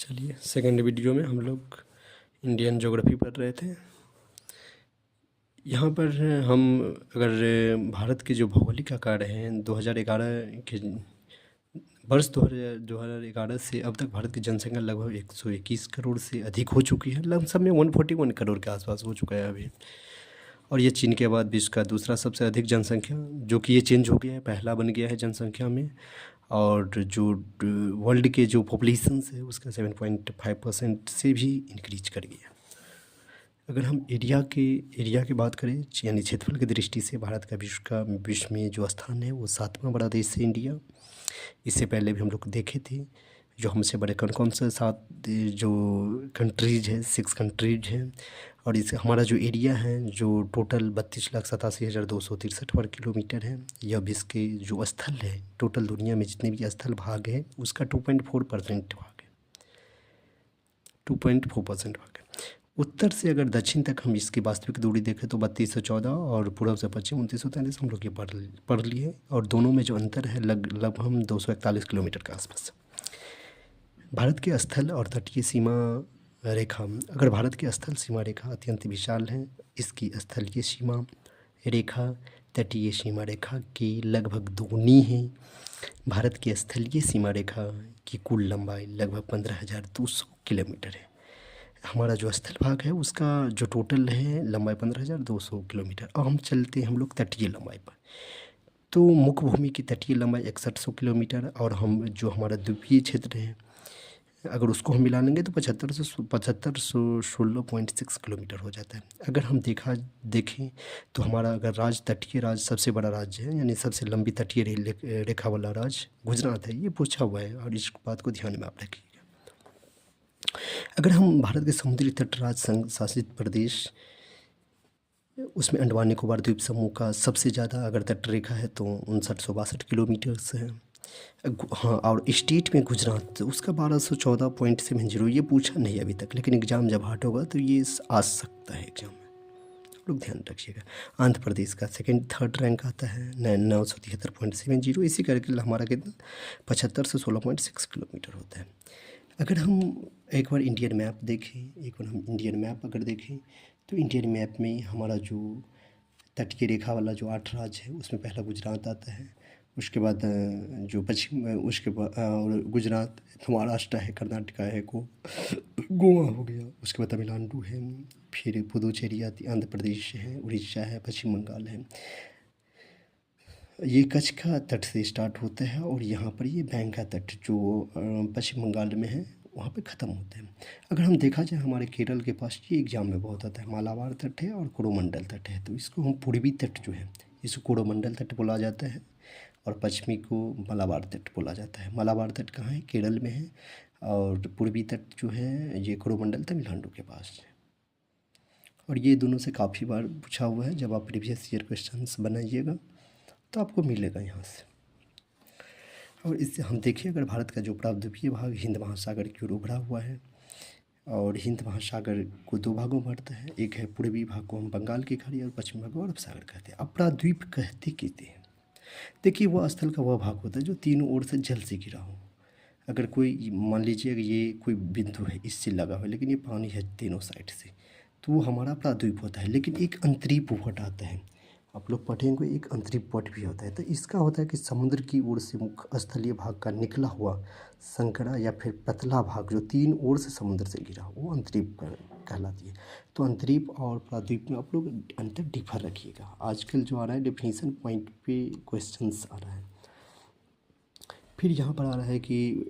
चलिए, second video में हम लोग इंडियन ज्योग्राफी पढ़ रहे थे। यहाँ पर हम अगर भारत के जो भौगोलिक आकार हैं 2011 के वर्ष 2011 से अब तक भारत की जनसंख्या लगभग 121 करोड़ से अधिक हो चुकी है। लमसम में 141 करोड़ के आसपास हो चुका है अभी। और ये चीन के बाद विश्व का दूसरा सबसे अधिक जनसंख्या, जो कि ये चेंज हो गया है, पहला बन गया है जनसंख्या में। और जो वर्ल्ड के जो पॉपुलेशन है उसका 7.5% से भी इंक्रीज कर गया। अगर हम एरिया की बात करें, यानी क्षेत्रफल की दृष्टि से भारत का विश्व में जो स्थान है वो 7वां बड़ा देश है इंडिया। इससे पहले भी हम लोग देखे थे जो हमसे बड़े कौन कौन से 7 जो कंट्रीज हैं, 6 कंट्रीज हैं। और इसे हमारा जो एरिया है जो टोटल 32,87,263 वर्ग किलोमीटर है। यह विश्व के जो स्थल है, टोटल दुनिया में जितने भी स्थल भाग हैं उसका 2.4% भाग है। 2.4% भाग है। उत्तर से अगर दक्षिण तक हम इसकी वास्तविक दूरी देखें तो 3214 और पूर्व से पश्चिम 2943 हम लोग ये पढ़ लिए। और दोनों में जो अंतर है लगभग हम 241 किलोमीटर के आसपास। भारत के स्थल और तटीय सीमा रेखा, अगर भारत की स्थल सीमा रेखा अत्यंत विशाल है, इसकी स्थलीय सीमा रेखा तटीय सीमा रेखा की लगभग दोगुनी है। भारत की स्थलीय सीमा रेखा की कुल लंबाई लगभग 15,200 किलोमीटर है। हमारा जो स्थल भाग है उसका जो टोटल है लंबाई 15,200 किलोमीटर। अब हम चलते हैं हम लोग तटीय लंबाई पर। तो मुख्य भूमि की तटीय लंबाई 6100 किलोमीटर। और हम जो हमारा द्वीपीय क्षेत्र है अगर उसको हम मिला लेंगे तो 7516.6 किलोमीटर हो जाता है। अगर हम देखें तो हमारा अगर तटीय राज्य सबसे बड़ा राज्य है, यानी सबसे लंबी तटीय रेखा वाला राज्य गुजरात है, ये पूछा हुआ है और इस बात को ध्यान में आप रखिएगा। अगर हम भारत के समुद्री तट राज्य संघ शासित प्रदेश, उसमें अंडमान निकोबार द्वीप समूह का सबसे ज़्यादा अगर तट रेखा है तो 5962 किलोमीटर से है। हाँ, और स्टेट में गुजरात उसका 1214.70। ये पूछा नहीं अभी तक, लेकिन एग्ज़ाम जब हार्ड होगा तो ये आ सकता है एग्ज़ाम में, आप लोग ध्यान रखिएगा। आंध्र प्रदेश का थर्ड रैंक आता है 973.70। इसी करके हमारा कितना 75 से 16.6 किलोमीटर होता है। अगर हम एक बार इंडियन मैप अगर देखें तो इंडियन मैप में हमारा जो तटीय रेखा वाला जो 8 राज्य है उसमें पहला गुजरात आता है। उसके बाद जो पश्चिम, उसके बाद और गुजरात, महाराष्ट्र है, कर्नाटका है, गोवा हो गया। उसके बाद तमिलनाडु है, फिर पुदुचेरी आती, आंध्र प्रदेश है, उड़ीसा है, पश्चिम बंगाल है। ये कच्छ का तट से स्टार्ट होता है और यहाँ पर ये बैंगा तट जो पश्चिम बंगाल में है वहाँ पे ख़त्म होते हैं। अगर हम देखा जाए हमारे केरल के पास, ये एग्जाम में बहुत आता है, मालाबार तट है और कोरोमंडल तट है। तो इसको हम पूर्वी तट जो है इसको कोरोमंडल तट बोला जाता है और पश्चिमी को मालाबार तट बोला जाता है। मालाबार तट कहाँ है? केरल में है। और पूर्वी तट जो है ये कोरोमंडल तमिलनाडु के पास है। और ये दोनों से काफ़ी बार पूछा हुआ है, जब आप प्रीवियस ईयर क्वेश्चंस बनाइएगा तो आपको मिलेगा यहाँ से। और इससे हम देखिए अगर भारत का जो प्रायद्वीपीय भाग हिंद महासागर की ओर उभरा हुआ है और हिंद महासागर को 2 भागों में बांटता है। एक है पूर्वी भाग को हम बंगाल की खाड़ी और पश्चिमी भाग को अरब सागर कहते हैं। अब प्रायद्वीप कहते हैं, देखिए वह स्थल का वह भाग होता है जो तीनों ओर से जल से घिरा हो। अगर कोई मान लीजिए ये कोई बिंदु है इससे लगा हुआ है, लेकिन ये पानी है तीनों साइड से, तो वो हमारा प्रायद्वीप होता है। लेकिन एक अंतरीप वट आता है, आप लोग पढ़ेंगे, एक अंतरीप वट भी होता है। तो इसका होता है कि समुद्र की ओर से मुख्य स्थलीय भाग का निकला हुआ संकरा या फिर पतला भाग जो 3 ओर से समुद्र से घिरा हो वो अंतरीप कहलाती है। तो अंतरीप और प्रायद्वीप में आप लोग अंतर डिफर रखिएगा। आजकल जो आ रहा है डेफिनेशन पॉइंट पे क्वेश्चंस आ रहा है। फिर यहाँ पर आ रहा है कि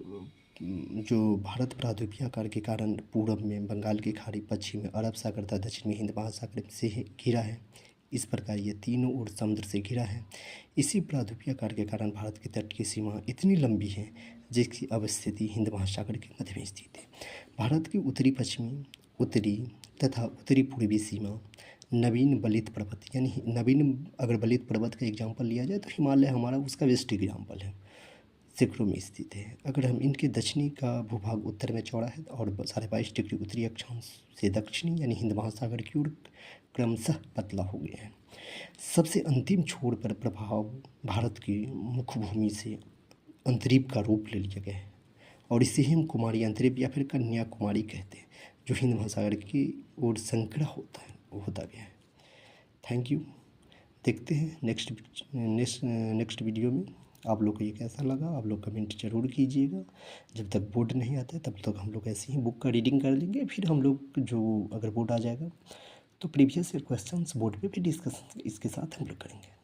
जो भारत प्रायद्वीपीय आकार के कारण पूर्व में बंगाल की खाड़ी, पश्चिम में अरब सागर तथा दक्षिण में हिंद महासागर से घिरा है। इस प्रकार ये तीनों ओर समुद्र से घिरा है। इसी प्रायद्वीपीय आकार के कारण भारत की तट की सीमा इतनी लंबी है जिसकी अवस्थिति हिंद महासागर के मध्य में स्थित है। भारत की उत्तरी पश्चिमी, उत्तरी तथा उत्तरी पूर्वी सीमा नवीन बलित पर्वत, यानी नवीन अगर बलित पर्वत का एग्जाम्पल लिया जाए तो हिमालय हमारा उसका वेस्ट एग्जाम्पल है, शिखरों में स्थित है। अगर हम इनके दक्षिणी का भूभाग उत्तर में चौड़ा है और 22.5 डिग्री उत्तरी अक्षांश से दक्षिणी यानी हिंद महासागर की ओर क्रमशः पतला हो गया है। सबसे अंतिम छोर पर प्रभाव भारत की मुख्य भूमि से अंतरीप का रूप ले लिया गया है और इसे ही हम कुमारी अंतरिप या फिर कन्याकुमारी कहते हैं, जो हिंद महासागर की ओर संकरा होता है, वो होता गया है। Thank you. देखते हैं नेक्स्ट वीडियो में आप लोग को ये कैसा लगा, आप लोग कमेंट जरूर कीजिएगा। जब तक बोर्ड नहीं आता है तब तक हम लोग ऐसे ही बुक का रीडिंग कर लेंगे, फिर हम लोग जो अगर बोर्ड आ जाएगा तो प्रीवियस ईयर क्वेश्चंस बोर्ड पे भी डिस्कस इसके साथ हम लोग करेंगे।